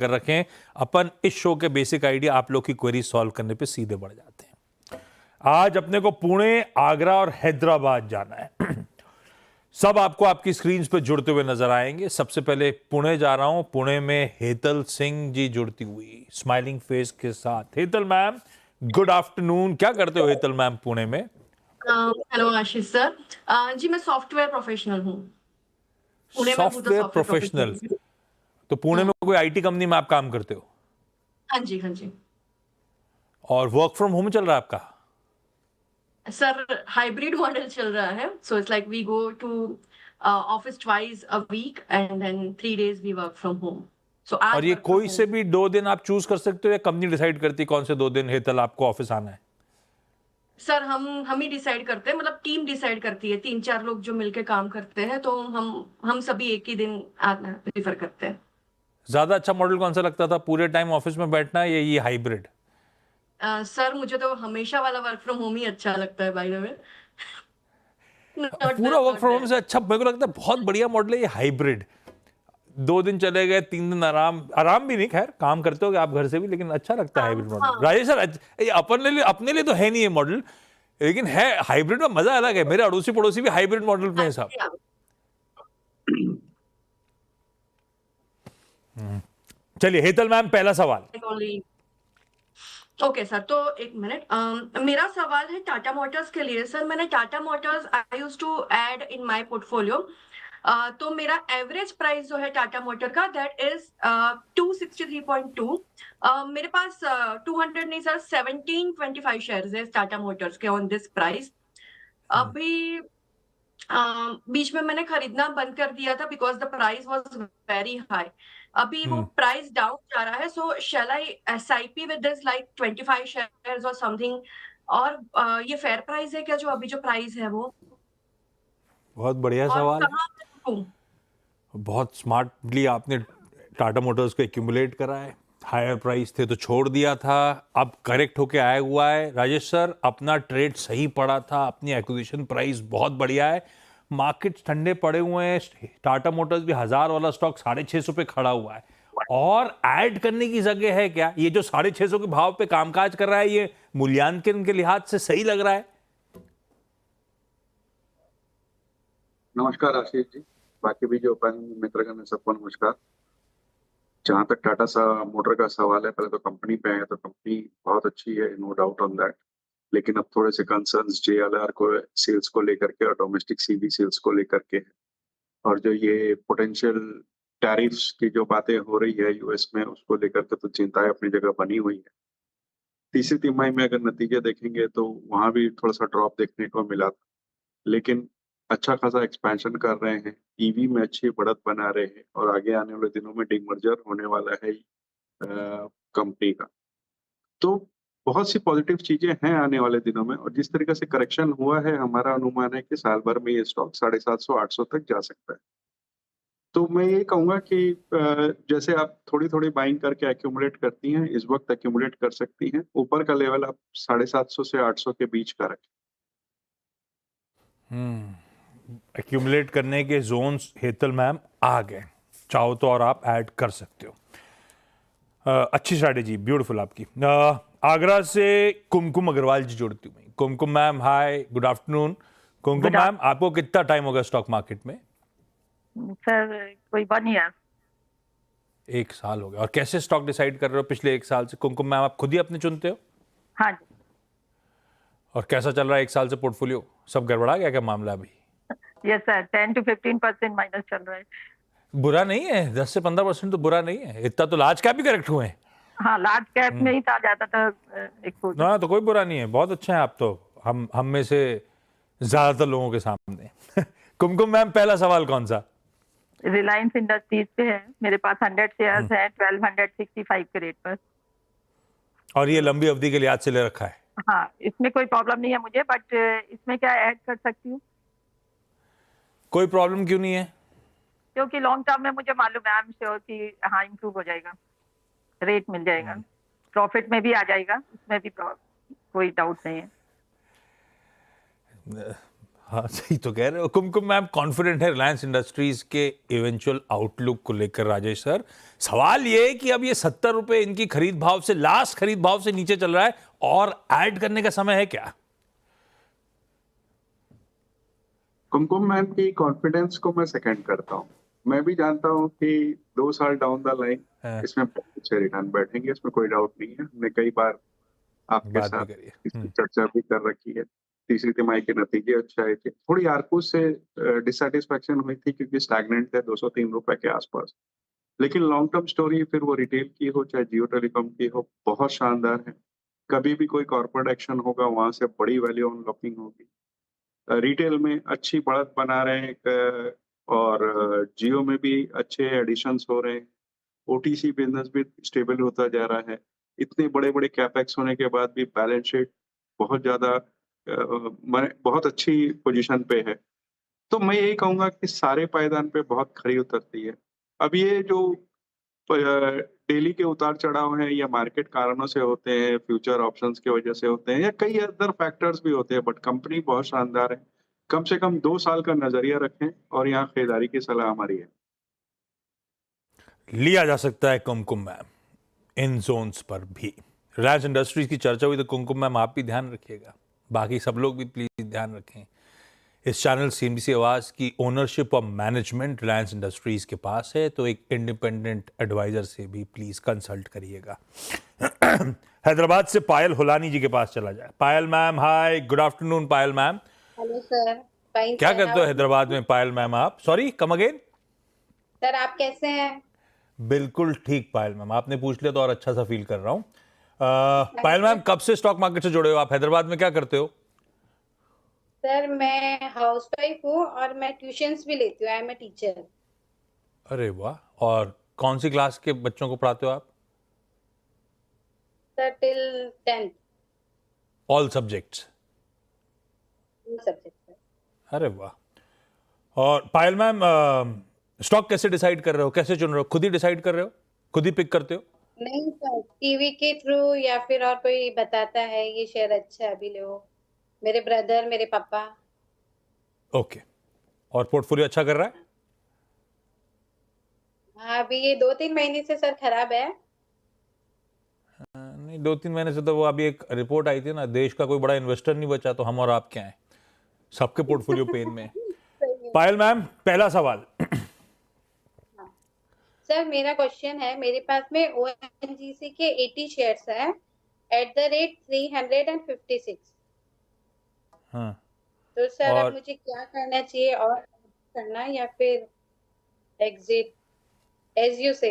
अगर रखें, अपन इस शो के बेसिक आइडिया आप लोग की क्वेरी सॉल्व करने पे सीधे बढ़ जाते हैं। आज अपने को पुणे, आगरा और हैदराबाद जाना है। सब आपको आपकी स्क्रीन पे जुड़ते हुए नजर आएंगे। सबसे पहले पुणे जा रहा हूं। पुणे में हेतल सिंह जी जुड़ती हुई स्माइलिंग फेस के साथ। Hetal ma'am, good afternoon. क्या करते हो हेतल मैम पुणे में? हेलो आशीष सर। जी मैं सॉफ्टवेयर प्रोफेशनल हूँ। पुणे में हूँ तो सॉफ्टवेयर सॉफ्टवेयर प्रोफेशनल। प्रोफेशनल। तो पुणे में कोई आईटी कंपनी में आप काम करते हो? हाँ जी, हाँ जी और वर्क फ्रॉम होम चल रहा है आपका? सर। हाइब्रिड मॉडल चल रहा है, so it's like we go to office twice a week and then 3 days we work from home. So और आज ये वर्क फ्रॉम कोई होम। से भी 2 दिन आप चूज कर सकते हो या कंपनी डिसाइड करती है कौन से 2 दिन हेतल आपको ऑफिस आना है? सर हम ही डिसाइड करते हैं, मतलब टीम डिसाइड करती है। 3-4 लोग जो मिलके काम करते हैं, तो हम सभी एक ही दिन आना प्रीफर करते हैं। ज्यादा अच्छा मॉडल कौन सा लगता था, पूरे टाइम ऑफिस में बैठना या ये हाइब्रिड? सर मुझे तो हमेशा वाला वर्क फ्रॉम होम ही अच्छा लगता है, बाय द वे। नॉट पूरा that, work not from home that. से अच्छा मेरे को लगता है बहुत बढ़िया मॉडल है ये हाइब्रिड। 2 दिन चले गए, 3 दिन आराम। आराम भी नहीं, खैर काम करते हो आप घर से भी, लेकिन अच्छा लगता है हाँ हाइब्रिड मॉडल। हाँ। राजेश सर, ये अपने लिए तो है नहीं ये मॉडल, लेकिन है हाइब्रिड में मजा अलग है। मेरे अड़ोसी पड़ोसी भी हाइब्रिड मॉडल में है साहब। चलिए हेतल मैम, पहला सवाल। ओके सर, तो एक मिनट। मेरा सवाल है टाटा मोटर्स के लिए। सर मैंने Tata Motors I use to add in my portfolio. तो मेरा एवरेज प्राइस जो है टाटा मोटर का, दैट इज 263.2। मेरे पास 200 नहीं सर, 1725 शेयर्स है टाटा मोटर्स के ऑन दिस प्राइस। अभी बीच में मैंने खरीदना बंद कर दिया था because the price was very high. अभी वो प्राइस डाउन जा रहा है, so shall I SIP with this like 25 shares और समथिंग? और ये फेयर प्राइस है क्या, जो अभी जो प्राइस है वो? बहुत बढ़िया और सवाल है। कहाँ पे रुकूं? बहुत स्मार्टली आपने टाटा मोटर्स को एक्यूमुलेट करा है। हायर प्राइस थे तो छोड़ दिया था, अब करेक्ट होके आया हुआ है। राजेश सर, अपना ट्रेड सही पड़ा था, अपनी एक्विजिशन प्राइस बहुत बढ़िया है। मार्केट ठंडे पड़े हुए हैं, टाटा मोटर्स भी 1000 वाला स्टॉक 650 पे खड़ा हुआ है। और ऐड करने की जगह है क्या? ये जो 650 के भाव पे कामकाज कर रहा है, ये मूल्यांकन के लिहाज से सही लग रहा है? नमस्कार आशीष जी। बाकी भी जो पैनल मित्रगण है सबको नमस्कार। जहाँ तक टाटा सा मोटर का सवाल है, पहले तो कंपनी पे आए तो कंपनी बहुत अच्छी है, नो डाउट ऑन दैट। लेकिन अब थोड़े से कंसर्न्स जेएलआर को सेल्स को लेकर के और डोमेस्टिक सीवी सेल्स को लेकर के है। और जो ये पोटेंशियल टैरिफ्स की जो बातें हो रही है यूएस में, उसको लेकर के तो चिंताएं अपनी जगह बनी हुई है। तीसरी तिमाही में अगर नतीजे देखेंगे तो वहां भी थोड़ा सा ड्रॉप देखने को मिला था, लेकिन अच्छा खासा एक्सपेंशन कर रहे हैं, ईवी में अच्छी बढ़त बना रहे हैं और आगे आने वाले दिनों में डीमर्जर होने वाला है कंपनी का। तो बहुत सी पॉजिटिव चीजें हैं आने वाले दिनों में, और जिस तरीके से करेक्शन हुआ है, हमारा अनुमान है कि साल भर में ये स्टॉक 750-800 तक जा सकता है। तो मैं ये कहूंगा कि जैसे आप थोड़ी थोड़ी बाइंग करके एक्यूमुलेट करती हैं, इस वक्त एक्यूमुलेट कर सकती हैं। ऊपर का लेवल आप 750 से 800 के बीच का रखें। एक्यूमुलेट करने के जोन्स हेतल मैम आ गए, चाहो तो और आप ऐड कर सकते हो। अच्छी स्ट्रैटेजी, ब्यूटीफुल आपकी। आगरा से कुमकुम अग्रवाल जी जुड़ती हुई। कुमकुम मैम, हाय, गुड आफ्टरनून। कुमकुम मैम, आपको कितना टाइम होगा स्टॉक मार्केट में? सर कोई 1 ईयर। 1 साल हो गया। और कैसे स्टॉक डिसाइड कर रहे हो पिछले 1 साल से? कुमकुम मैम, आप खुद ही अपने चुनते हो? हाँ जी। और कैसा चल रहा है 1 साल से पोर्टफोलियो? सब गड़बड़ा गया क्या मामला अभी? यस सर, 10 to 15% माइनस चल रहा है। बुरा नहीं है, 10 से 15% तो बुरा नहीं है। इतना तो लार्ज कैप भी करेक्ट हुए हैं। हाँ, लार्ज कैप में ही था ज्यादातर एक्सपोजर। ना तो कोई बुरा नहीं है, बहुत अच्छे हैं आप तो, हम में से ज्यादातर लोगों के सामने। कुमकुम मैम, पहला सवाल कौन सा? रिलायंस इंडस्ट्रीज पे है, मेरे पास 100 शेयर्स है 1265 के रेट पर। और ये लंबी अवधि के लिहाज से ले रखा है? हाँ, इसमें कोई प्रॉब्लम नहीं है मुझे, बट इसमें क्या ऐड कर सकती हूँ? कोई प्रॉब्लम क्यों नहीं है? क्योंकि लॉन्ग टर्म में मुझे मालूम है, आई एम श्योर कि हाँ इम्प्रूव हो जाएगा, रेट मिल जाएगा, प्रॉफिट में भी आ जाएगा, उसमें भी कोई डाउट नहीं है। हाँ सही तो कह रहे हो। कुमकुम मैम कॉन्फिडेंट है रिलायंस इंडस्ट्रीज के इवेंचुअल आउटलुक को लेकर। राजेश सर, सवाल ये है कि अब ये 70 रुपए इनकी खरीद भाव से, लास्ट खरीद भाव से नीचे चल रहा है, और ऐड करने का समय है क्या? कुमकुम मैम की कॉन्फिडेंस को मैं सेकंड करता हूँ। मैं भी जानता हूँ कि 2 साल डाउन द लाइन हाँ। इसमें बहुत अच्छे रिटर्न बैठेंगे, इसमें कोई डाउट नहीं है। हमने कई बार आपके बात भी साथ करिए। इसकी चर्चा भी कर रखी है। तीसरी तिमाही के नतीजे अच्छे आए थे। थोड़ी आरकूस से डिससेटिस्फैक्शन हुई थी क्योंकि स्टैग्नेंट थे 203 रुपए के आसपास। लेकिन लॉन्ग टर्म स्टोरी, फिर वो रिटेल की हो चाहे जियो टेलीकॉम की हो, बहुत शानदार है। कभी भी कोई कॉर्पोरेट एक्शन होगा, वहां से बड़ी वैल्यू अनलॉकिंग होगी। रिटेल में अच्छी बढ़त बना रहे हैं और जियो में भी अच्छे एडिशंस हो रहे हैं। ओटीसी बिजनेस भी स्टेबल होता जा रहा है। इतने बड़े-बड़े कैपेक्स होने के बाद भी बैलेंस शीट बहुत ज़्यादा बहुत अच्छी पोजीशन पे है। तो मैं यही कहूँगा कि सारे पायदान पे बहुत खरी उतरती है। अब ये जो डेली के उतार-चढ़ाव हैं, या मार्केट कारणों से होते हैं, फ्यूचर ऑप्शंस की वजह से होते हैं, या कई अदर फैक्टर्स भी होते हैं, बट कंपनी बहुत शानदार है। कम से कम 2 साल का नज़रिया रखें और यहाँ खरीदारी की सलाह हमारी है। लिया जा सकता है कुमकुम मैम इन जोन्स पर भी। रिलायंस इंडस्ट्रीज की चर्चा हुई तो कुमकुम मैम आप भी ध्यान रखिएगा, बाकी सब लोग भी प्लीज ध्यान रखें। इस चैनल सीएनबीसी आवाज की ओनरशिप और मैनेजमेंट रिलायंस इंडस्ट्रीज के पास है, तो एक इंडिपेंडेंट एडवाइजर से भी प्लीज कंसल्ट करिएगा। हैदराबाद से पायल हुलानी जी के पास चला जाए। पायल मैम, हाय, गुड आफ्टरनून पायल मैम। Hello sir. फाइन क्या सर, करते हो हैदराबाद में पायल मैम आप? Sorry, come again. सर आप कैसे हैं? बिल्कुल ठीक पायल मैम, आपने पूछ लिया तो और अच्छा सा फील कर रहा हूँ। पायल मैम, कब से स्टॉक मार्केट से जुड़े हो आप? हैदराबाद में क्या करते हो? सर मैं हाउसवाइफ हूँ और मैं ट्यूशंस भी लेती हूँ। I am a teacher. अरे वाह, और कौन सी क्लास के बच्चों को पढ़ाते हो आप? Sir till 10th all subjects? Subject sir. अरे वाह। और पायल मैम, स्टॉक कैसे डिसाइड कर रहे हो, कैसे चुन रहे हो? खुद ही डिसाइड कर रहे हो, खुद ही पिक करते हो? नहीं सर, टीवी के थ्रू या फिर और कोई बताता है ये शेयर अच्छा है, अभी लो। मेरे ब्रदर, मेरे पापा। ओके। और पोर्टफोलियो अच्छा कर रहा है? हाँ, अभी ये 2-3 महीने से सर खराब है। नहीं, 2-3 महीने से तो वो अभी एक रिपोर्ट आई थी ना, देश का कोई बड़ा इन्वेस्टर नहीं बचा, तो हम और आप क्या हैं, सबके पोर्टफोलियो पेन में है। सही है। पायल मैम, पहला सवाल। सर मेरा क्वेश्चन है, मेरे पास में ओएनजीसी के 80 शेयर्स हैं एट द रेट 356। हाँ, तो सर और अब मुझे क्या करना चाहिए, और करना या फिर एग्जिट, एज यू से?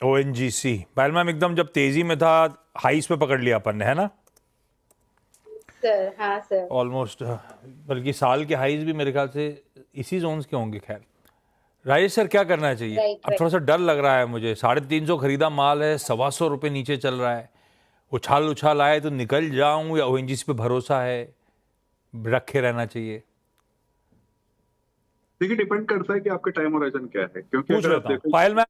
ओएनजीसी पायल मैम एकदम जब तेजी में था, हाईस पे पकड़ लिया अपन ने, है ना? सर हाँ सर। ऑलमोस्ट, बल्कि साल के हाईज भी मेरे ख्याल से इसी जोन्स के होंगे। खैर, राजेश सर क्या करना चाहिए? Right, अब थोड़ा सा डर लग रहा है मुझे, 350 खरीदा माल है, 125 रुपये नीचे चल रहा है, उछाल उछाल आए तो निकल जाऊं, या ओएनजीसी पे भरोसा है, रखे रहना चाहिए? देखिए, डिपेंड करता है कि आपके टाइम होराइजन क्या है, क्योंकि पूछ अगर आप लेता हूँ देखो पायल मैम,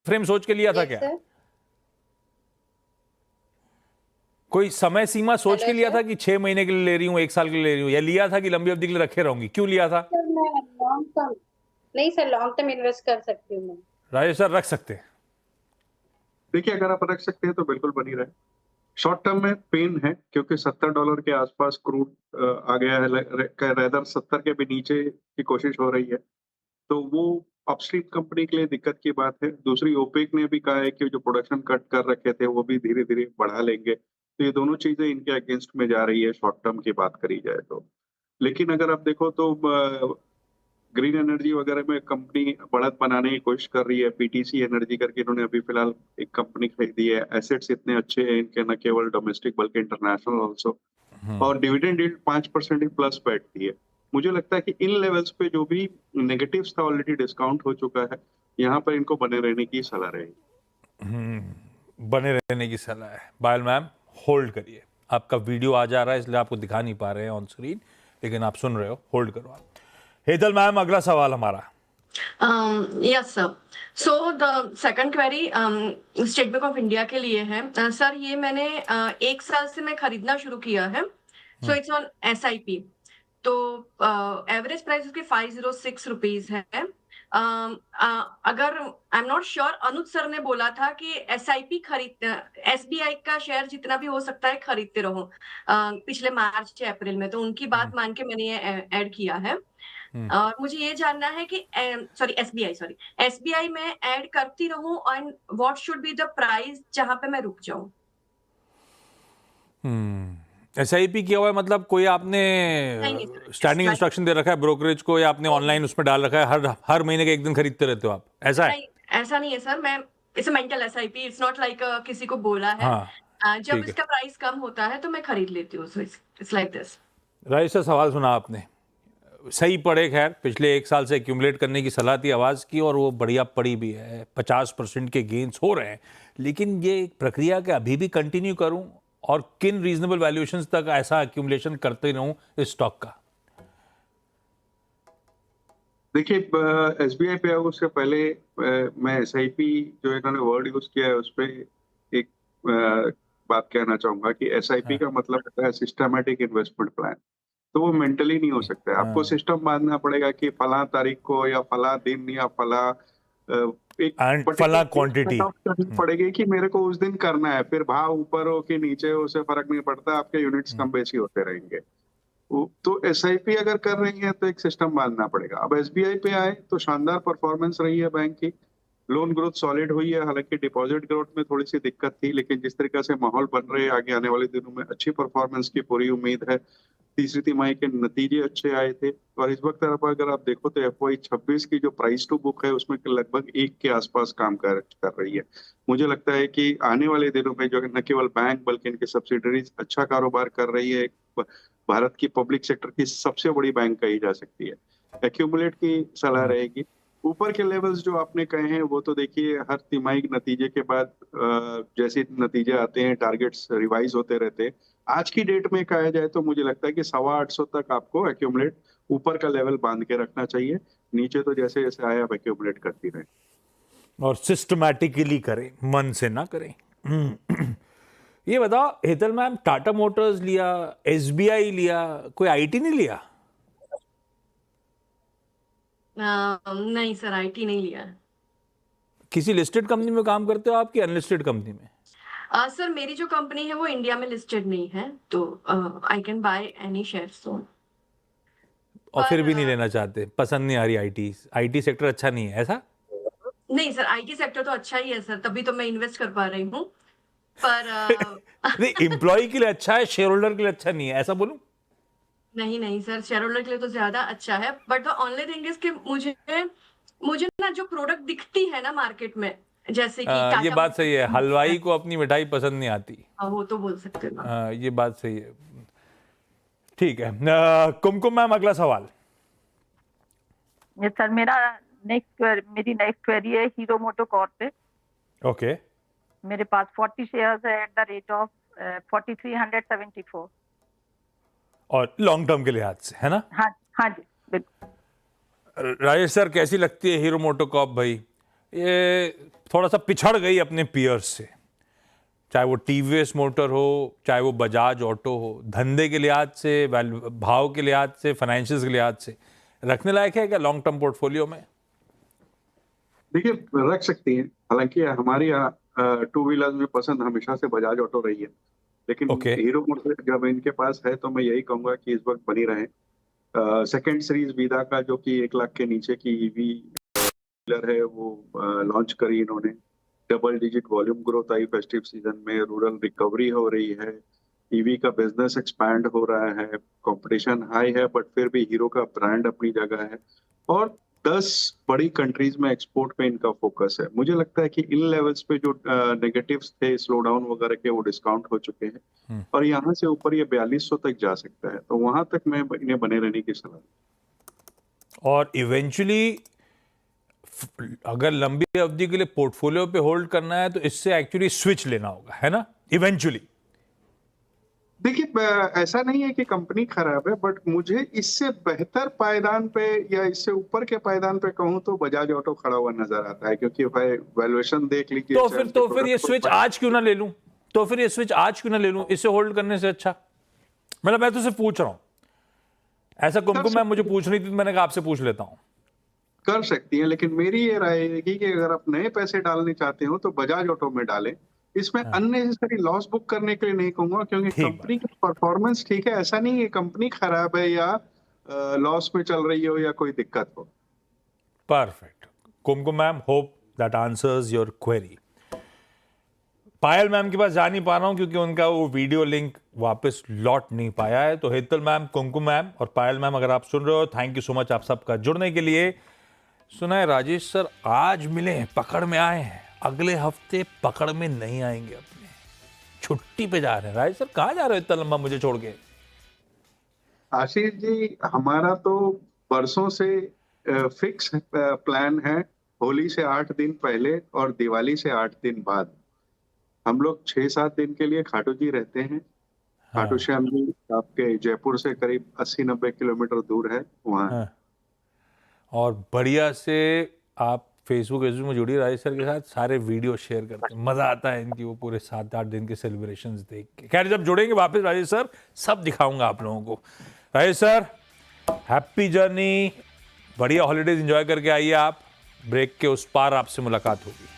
फ्रेम सोच के लिया था Yes, क्या? सर। कोई समय सीमा सोच Hello, के लिया sir. था कि 6 महीने के लिए ले रही हूँ, 1 साल के लिए ले रही हूँ, या लिया था कि लंबी अवधि के लिए रखे रहूंगी? क्यों लिया था? सर मैं लॉन्ग टर्म, नहीं सर लॉन्ग टर्म इन्वेस्ट कर सकती हूँ मैं। राजेश सर रख सकते हैं? देखिए, अगर आप रख सकते हैं तो बिल्कुल बनी रहे। शॉर्ट टर्म में पेन है क्योंकि $70 के आसपास क्रूड आ गया है, रेदर 70 के भी नीचे की कोशिश हो रही है, तो वो अपस्ट्रीम कंपनी के लिए दिक्कत की बात है। दूसरी, ओपेक ने भी कहा है कि जो प्रोडक्शन कट कर रखे थे वो भी धीरे धीरे बढ़ा लेंगे, तो ये दोनों चीजें इनके अगेंस्ट में जा रही है शॉर्ट टर्म की बात करी जाए तो। लेकिन अगर आप देखो तो ग्रीन एनर्जी वगैरह में कंपनी बढ़त बनाने की कोशिश कर रही है। पीटीसी एनर्जी करके इन्होंने अभी फिलहाल एक कंपनी खरीदी है। एसेट्स इतने अच्छे हैं इनके, न केवल डोमेस्टिक बल्कि इंटरनेशनल ऑल्सो, और डिविडेंड यील्ड 5% ही प्लस बैठती है। मुझे लगता है कि इन लेवल्स पे जो भी नेगेटिव्स था ऑलरेडी डिस्काउंट हो चुका है, यहाँ पर इनको बने रहने की सलाह रहेगी। बने रहने की सलाह है। पायल मैम होल्ड करिए, आपका वीडियो आ जा रहा है इसलिए आपको दिखा नहीं पा रहे हैं ऑन स्क्रीन, लेकिन आप सुन रहे हो, होल्ड करो आप। हेतल मैम, अगला सवाल हमारा। Yes, sir. So the second query state bank of India के लिए है। सर ये मैंने 1 साल से मैं खरीदना शुरू किया है। So it's on SIP। तो एवरेज प्राइस उसकी 506 रुपीज है। अगर I am not sure, Anuj sir ने बोला था कि SIP खरीद SBI का शेयर जितना भी हो सकता है खरीदते रहो पिछले मार्च या अप्रैल में, तो उनकी बात मान के मैंने ये ऐड किया है। और मुझे ये जानना है कि SBI में ऐड करती रहूं and what should be the price जहां पे मैं रुक जाऊं। SIP किया हुआ है मतलब कोई आपने नहीं, sir. स्टैंडिंग इंस्ट्रक्शन दे रखा है ब्रोकरेज को, या आपने ऑनलाइन उसमें डाल रखा है, हर महीने के एक दिन खरीदते रहते हो आप, ऐसा है? नहीं, ऐसा नहीं है सर। मैं it's mental SIP, it's not like किसी को बोला है। हाँ, जब ठीक है। इसका प्राइस कम होता है तो मैं खरीद लेती हूँ। सो it's like this. Rajesh sir, सवाल सुना आपने, सही पड़े, खैर पिछले 1 साल से एक्यूमुलेट करने की सलाह थी आवाज़ की, और वो बढ़िया पड़ी भी है, 50% के गेन्स हो रहे हैं। लेकिन ये प्रक्रिया के अभी भी कंटिन्यू करूं, और किन रीजनेबल वैल्यूएशंस तक ऐसा एक्यूमुलेशन करते रहूं इस स्टॉक का? देखिए, SBI पे उससे पहले मैं SIP जो इन्होंने वर्ड यूज किया है उस पर एक बात कहना चाहूंगा कि SIP का मतलब होता है सिस्टमैटिक इन्वेस्टमेंट प्लान। तो वो मेंटली नहीं हो सकता है। आपको सिस्टम बांधना पड़ेगा कि फला तारीख को या फला दिन या फला एक फला क्वांटिटी करनी पड़ेगी कि मेरे को उस दिन करना है। फिर भाव ऊपर हो कि नीचे हो उससे फर्क नहीं पड़ता, आपके यूनिट्स कम बेसी होते रहेंगे। तो SIP अगर कर रही है तो एक सिस्टम बांधना पड़ेगा। अब SBI पे आए तो शानदार परफॉर्मेंस रही है बैंक की, लोन ग्रोथ सॉलिड हुई है। हालांकि डिपॉजिट ग्रोथ में थोड़ी सी दिक्कत थी, लेकिन जिस तरीके से माहौल बन रहे हैं आगे आने वाले दिनों में अच्छी परफॉर्मेंस की पूरी उम्मीद है। तीसरी तिमाही के नतीजे अच्छे आए थे, और इस वक्त अगर आप देखो तो FY 26 की जो प्राइस टू बुक है उसमें लगभग 1 के आसपास काम कर रही है। मुझे लगता है कि आने वाले दिनों में जो न केवल बैंक बल्कि इनके सब्सिडरीज अच्छा कारोबार कर रही है। भारत की पब्लिक सेक्टर की सबसे बड़ी बैंक कही जा सकती है। एक्यूमुलेट की सलाह रहेगी। ऊपर के लेवल्स जो आपने कहे हैं वो तो देखिए, हर तिमाही नतीजे के बाद जैसे नतीजे आते हैं टारगेट्स रिवाइज होते रहते हैं। आज की डेट में कहा जाए तो मुझे लगता है कि 850 तक आपको एक्यूमुलेट ऊपर का लेवल बांध के रखना चाहिए। नीचे तो जैसे जैसे आए आप एक्यूमुलेट करती रहें, और सिस्टमैटिकली करें, मन से ना करें। ये बताओ हेतल मैम, टाटा मोटर्स लिया, SBI लिया, कोई IT नहीं लिया? नहीं सर, IT नहीं लिया। किसी लिस्टेड कंपनी में काम करते हो आप कि अनलिस्टेड कंपनी में? सर मेरी जो कंपनी है वो इंडिया में लिस्टेड नहीं है, तो I can by any shares. और फिर भी नहीं लेना चाहते, पसंद नहीं आ रही IT सेक्टर अच्छा नहीं है, ऐसा? नहीं सर, IT सेक्टर तो अच्छा ही है सर, तभी तो मैं इन्वेस्ट कर पा रही हूँ। पर नहीं, एम्प्लॉय के लिए अच्छा है, शेयर होल्डर के लिए अच्छा नहीं है, ऐसा बोलूं? नहीं सर, शेयर होल्डर के लिए तो ज्यादा अच्छा है। But the only thing is कि मुझे ना जो प्रोडक्ट दिखती है ना मार्केट में, जैसे कि ये बात सही है, हलवाई को अपनी मिठाई पसंद नहीं आती। वो तो बोल सकते हैं। ये बात सही है। ठीक है, कुमकुम मैम, अगला सवाल। ये सर मेरी नेक्स्ट क्वेरी है हीरो मोटो कॉर्प पे। ओके। मेरे पास 40 शेयर्स है एट द रेट ऑफ 4374। और लॉन्ग टर्म के लिहाज से, है ना? हाँ जी बिल्कुल। राजेश सर, कैसी लगती है हीरो मोटो कॉर्प भाई? ये थोड़ा सा पिछड़ गई अपने पीयर्स से, चाहे वो TVS मोटर हो, चाहे वो बजाज ऑटो हो। धंधे के लिहाज से, भाव के लिहाज से, फाइनेंशियल्स के लिहाज से रखने लायक है क्या लॉन्ग टर्म पोर्टफोलियो में? देखिए, रख सकती हैं। हालांकि हमारी टू व्हीलर्स में पसंद हमेशा से बजाज ऑटो रही है, लेकिन हीरो मोटर जब इनके पास है तो मैं यही कहूंगा कि इस वक्त बनी रहे। सेकेंड सीरीज वीदा का जो कि 1 लाख के नीचे की EV व्हीलर है वो लॉन्च करी इन्होंने। डबल डिजिट वॉल्यूम ग्रोथ आई फेस्टिव सीजन में, रूरल रिकवरी हो रही है, EV का बिजनेस एक्सपैंड हो रहा है, कंपटीशन हाई है, बट फिर भी हीरो का ब्रांड अपनी जगह है, और 10 बड़ी कंट्रीज में एक्सपोर्ट पे इनका फोकस है। मुझे लगता है कि इन लेवल्स पे जो नेगेटिव्स थे, स्लो डाउन वगैरह के, वो डिस्काउंट हो चुके हैं, और यहाँ से ऊपर ये 4200 तक जा सकता है। तो वहां तक मैं इन्हें बने रहने की सलाह। और इवेंचुअली अगर लंबी अवधि के लिए पोर्टफोलियो पे होल्ड करना है तो इससे एक्चुअली स्विच लेना होगा, है ना, इवेंचुअली? देखिए ऐसा नहीं है कि कंपनी खराब है, बट मुझे इससे बेहतर पायदान पे या इससे ऊपर के पायदान पे कहूँ तो बजाज ऑटो खड़ा हुआ नजर आता है, क्योंकि भाई वैल्यूएशन देख लीजिए। तो शेयर के फिर ये प्रोडक्ट स्विच आज क्यों ना ले लूं? तो फिर ये स्विच आज क्यों ना ले लूं? इसे होल्ड करने से अच्छा। मतलब मैं तो सिर्फ पूछ रहा हूं, ऐसा कुमकुम मैम मुझे पूछ रही थी तो मैंने कहा आपसे पूछ लेता हूं। कर सकती हैं, लेकिन मेरी ये राय है कि अगर आप नए पैसे डालने चाहते हो तो बजाज ऑटो में डालें। इसमें अननेसेसरी लॉस बुक करने के लिए नहीं कहूंगा, क्योंकि ठीक कंपनी की परफॉर्मेंस ठीक है, ऐसा नहीं है कंपनी खराब है या लॉस में चल रही हो या कोई दिक्कत हो। Perfect Kumkum ma'am, hope that answers your query. Payal ma'am के पास जा नहीं पा रहा हूं क्योंकि उनका वो वीडियो लिंक वापस लौट नहीं पाया है। तो हेतल मैम, कुमकुम मैम और पायल मैम, अगर आप सुन रहे हो, थैंक यू सो मच आप सबका जुड़ने के लिए। सुना है राजेश सर आज मिले हैं, पकड़ में आए हैं, अगले हफ्ते पकड़ में नहीं आएंगे, अपने छुट्टी पे जा रहे हैं। राजेश सर कहाँ जा रहे हो इतना लंबा मुझे छोड़ के? आशीष जी, हमारा तो बरसों से फिक्स प्लान है, होली से 8 दिन पहले और दिवाली से 8 दिन बाद हम लोग 6-7 दिन के लिए खाटू जी रहते हैं। खाटू श्याम जी आपके जयपुर से करीब 80-90 किलोमीटर दूर है वहाँ। हाँ। और बढ़िया से आप फेसबुक में जुड़िए राजेश सर के साथ, सारे वीडियो शेयर करते हैं, मजा आता है इनकी वो पूरे 7-8 दिन के सेलिब्रेशंस देख के। खैर जब जुड़ेंगे वापस राजेश सर सब दिखाऊंगा आप लोगों को। राजेश सर हैप्पी जर्नी, बढ़िया हॉलीडेज एंजॉय करके आइए आप, ब्रेक के उस पार आपसे मुलाकात होगी।